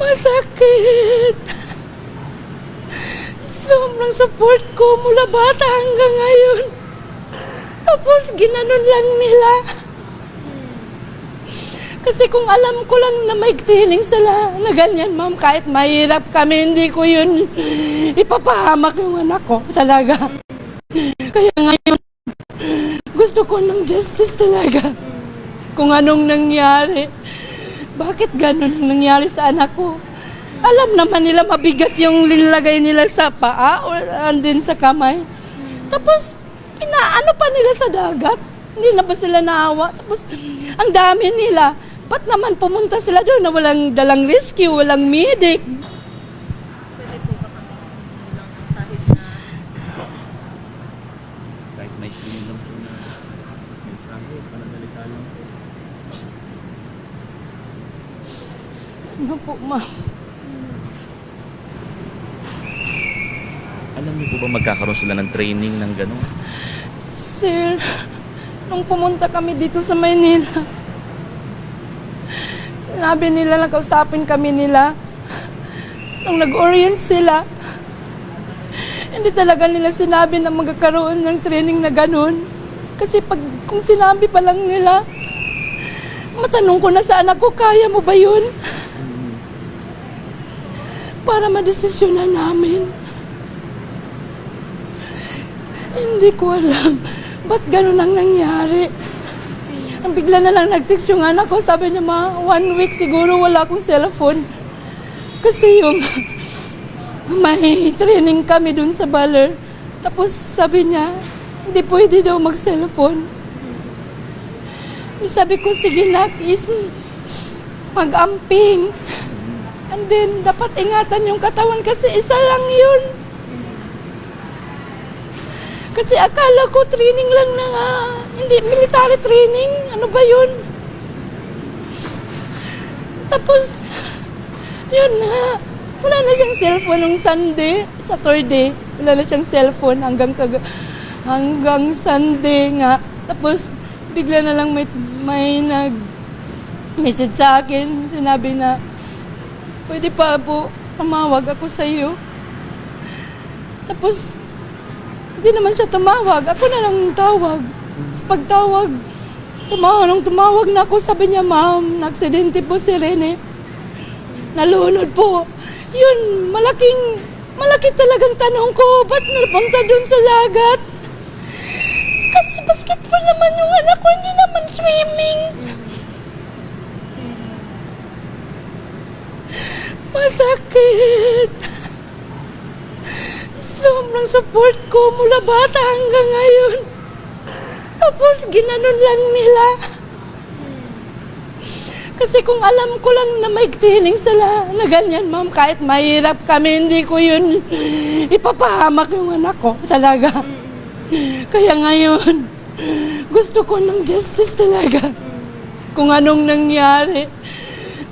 Masakit. Sobrang support ko mula bata hanggang ngayon. Tapos ginanon lang nila. Kasi kung alam ko lang na may training sila na ganyan, ma'am, kahit mahirap kami, hindi ko yun ipapahamak yung anak ko talaga. Kaya ngayon, gusto ko ng justice talaga. Kung anong nangyari. Bakit gano'n ang nangyari sa anak ko? Alam naman nila mabigat yung linlagay nila sa paa o andin sa kamay. Tapos, pinaano pa nila sa dagat. Hindi na ba sila naawa? Tapos, ang dami nila. Ba't naman pumunta sila doon na walang dalang rescue, walang medic? Pwede po ba kami lang kahit na Kahit may sinilong po na mensahe, panadalita lang po. Ano po, ma'am? Alam niyo po ba magkakaroon sila ng training ng gano'n? Sir, nung pumunta kami dito sa Maynila, sabi nila, nakausapin kami nila. Nung nag-orient sila, hindi talaga nila sinabi na magkakaroon ng training na ganun. Kasi kung sinabi pa lang nila, matanong ko na sa anak ko, kaya mo ba yun? Para madesisyonan namin. Hindi ko alam ba't ganun ang nangyari. Ang bigla na lang nag-text yung anak ko, sabi niya, ma, 1 week siguro wala akong cellphone. Kasi yung may training kami dun sa Baler. Tapos sabi niya, hindi pwede daw mag-cellphone. Sabi ko, sige nak, mag-amping. And then, dapat ingatan yung katawan kasi isa lang yun. Kasi akala ko training lang na nga, hindi military training. Ano ba yun? Tapos, yun na. Wala na siyang cellphone nung Sunday, Saturday. Wala na siyang cellphone hanggang Sunday nga. Tapos, bigla na lang may nag-message sa akin. Sinabi na, pwede pa po, tumawag ako sa iyo. Tapos, hindi naman siya tumawag. Ako na lang tawag. Sa pagtawag, tumawag na ako. Sabi niya, ma'am, na-aksidente po si Rene. Nalunod po. Yun, malaki talagang tanong ko. Ba't napunta dun sa lagat? Kasi basketball naman yung anak ko, hindi naman swimming. Masakit. Sobrang support ko mula bata hanggang ngayon. Tapos ginanon lang nila. Kasi kung alam ko lang na may training sila na ganyan, ma'am, kahit mahirap kami, hindi ko yun ipapahamak yung anak ko talaga. Kaya ngayon, gusto ko ng justice talaga. Kung anong nangyari.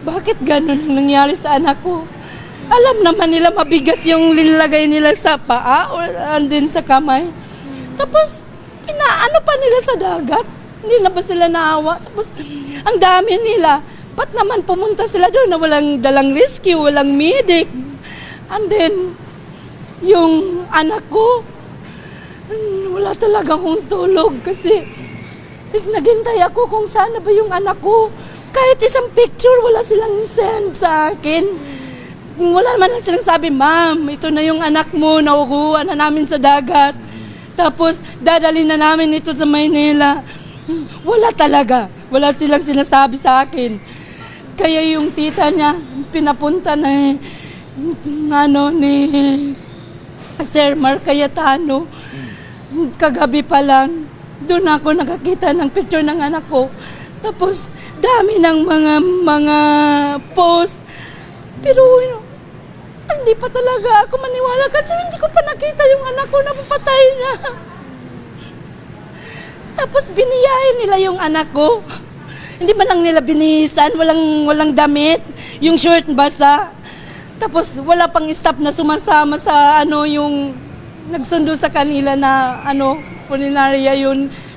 Bakit ganun ang nangyari sa anak ko? Alam naman nila mabigat yung linlagay nila sa paa o andin sa kamay. Tapos, pinaano pa nila sa dagat. Hindi na ba sila naawa? Tapos, ang dami nila. Ba't naman pumunta sila doon na walang dalang rescue, walang medic? And then, yung anak ko, wala talaga akong tulog kasi naghintay ako kung sana ba yung anak ko. Kahit isang picture, wala silang send sa akin. Wala naman lang silang sabi, ma'am, ito na yung anak mo, nakukuha na namin sa dagat. Tapos, dadali na namin ito sa Maynila. Wala talaga. Wala silang sinasabi sa akin. Kaya yung tita niya, pinapunta na ni Sir Mark Cayetano. Kagabi pa lang, doon ako nakakita ng picture ng anak ko. Tapos, dami ng mga post. Pero, hindi pa talaga ako maniwala kasi hindi ko pa nakita yung anak ko na patay na. Tapos biniyahin nila yung anak ko. Hindi man lang nila binihisan, walang damit, yung short basa. Tapos wala pang staff na sumasama sa yung nagsundo sa kanila na punerarya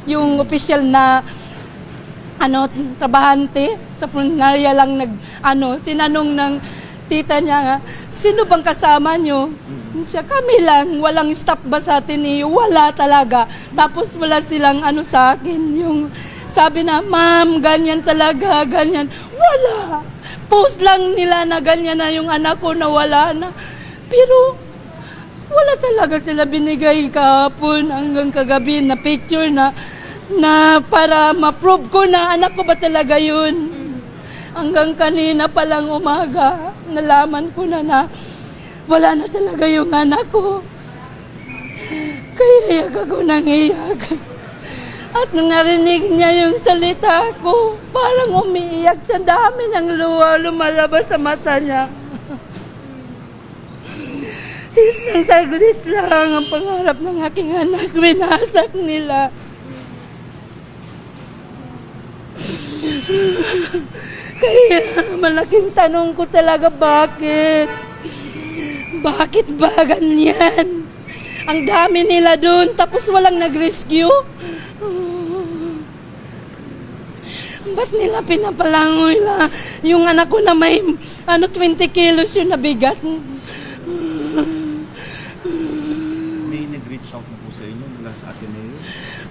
yung official na trabahante sa punerarya lang tinanong tita niya nga, sino bang kasama nyo? Siya, kami lang, walang staff ba sa Ateneo? Wala talaga. Tapos wala silang ano sa akin, yung sabi na, ma'am, ganyan talaga, ganyan. Wala. Post lang nila na ganyan na yung anak ko na wala na. Pero, wala talaga sila binigay kahapon hanggang kagabi na picture na para ma-prove ko na anak ko ba talaga yun. Hanggang kanina palang umaga, nalaman ko na wala na talaga yung anak ko. Kaya iyak ako nang iyak. At nung narinig niya yung salita ko, parang umiiyak siya. Dami ng luha lumalabas sa mata niya. Isang saglit lang ang pangarap ng aking anak. Winasak nila. Kaya malaking tanong ko talaga, bakit? Bakit ba ganyan? Ang dami nila doon, tapos walang nag-rescue? Ba't nila pinapalangoy la? Yung anak ko na may 20 kilos yung nabigat. May nag-reach out na po sa inyo mula sa Ateneo?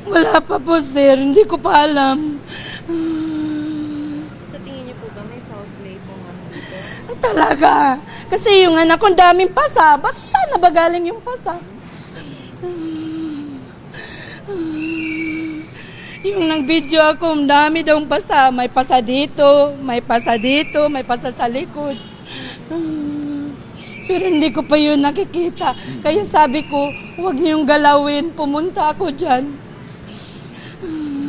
Wala pa po, sir. Hindi ko pa alam. Sa tingin niyo po ba may foul play po ma'am dito? Talaga. Kasi yung anak ko, ang daming pasa. Ba't sana ba galing yung pasa? Yung nag-video ako, ang dami daw pasa. May pasa dito, may pasa dito, may pasa sa likod. Pero hindi ko pa yun nakikita. Kaya sabi ko, huwag niyong galawin. Pumunta ako dyan.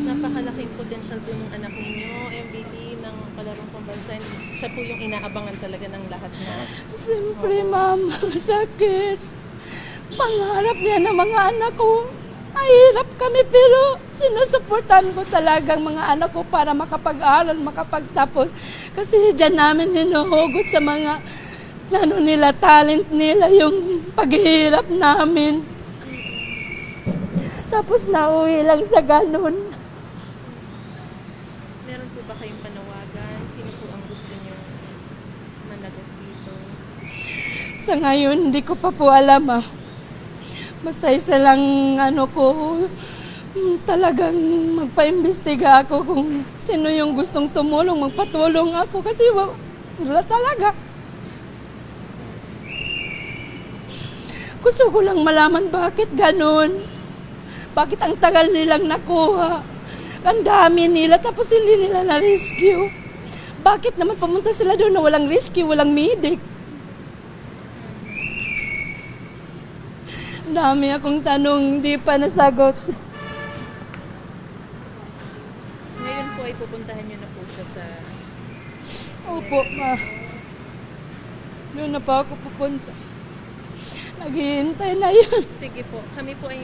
Napakalaking potential po ng anak ninyo, MVP ng palarong pambansa. Siya po yung inaabangan talaga ng lahat na. Siyempre, ma'am, sakit. Pangarap niya ng mga anak ko. Mahirap kami pero sinusuportan ko talagang mga anak ko para makapag-aral, makapagtapos. Kasi dyan namin hinuhugot sa mga nila, talent nila, yung paghihirap namin. Tapos nauwi lang sa ganun. Meron po ba kayong panawagan? Sino po ang gusto niyo managot dito? Sa ngayon, hindi ko pa po alam. Basta isa lang talagang magpaimbestiga ako kung sino yung gustong tumulong, magpatulong ako kasi wala talaga. Gusto ko lang malaman bakit ganun. Bakit ang tagal nilang nakuha. Ang dami nila tapos hindi nila na-rescue. Bakit naman pumunta sila doon na walang rescue, walang medic? Dami akong tanong, hindi pa nasagot. Ngayon po ay pupuntahan niyo na po siya sa... Opo, ma. Doon na pa ako pupunta. Naghihintay na yun. Sige po, kami po ay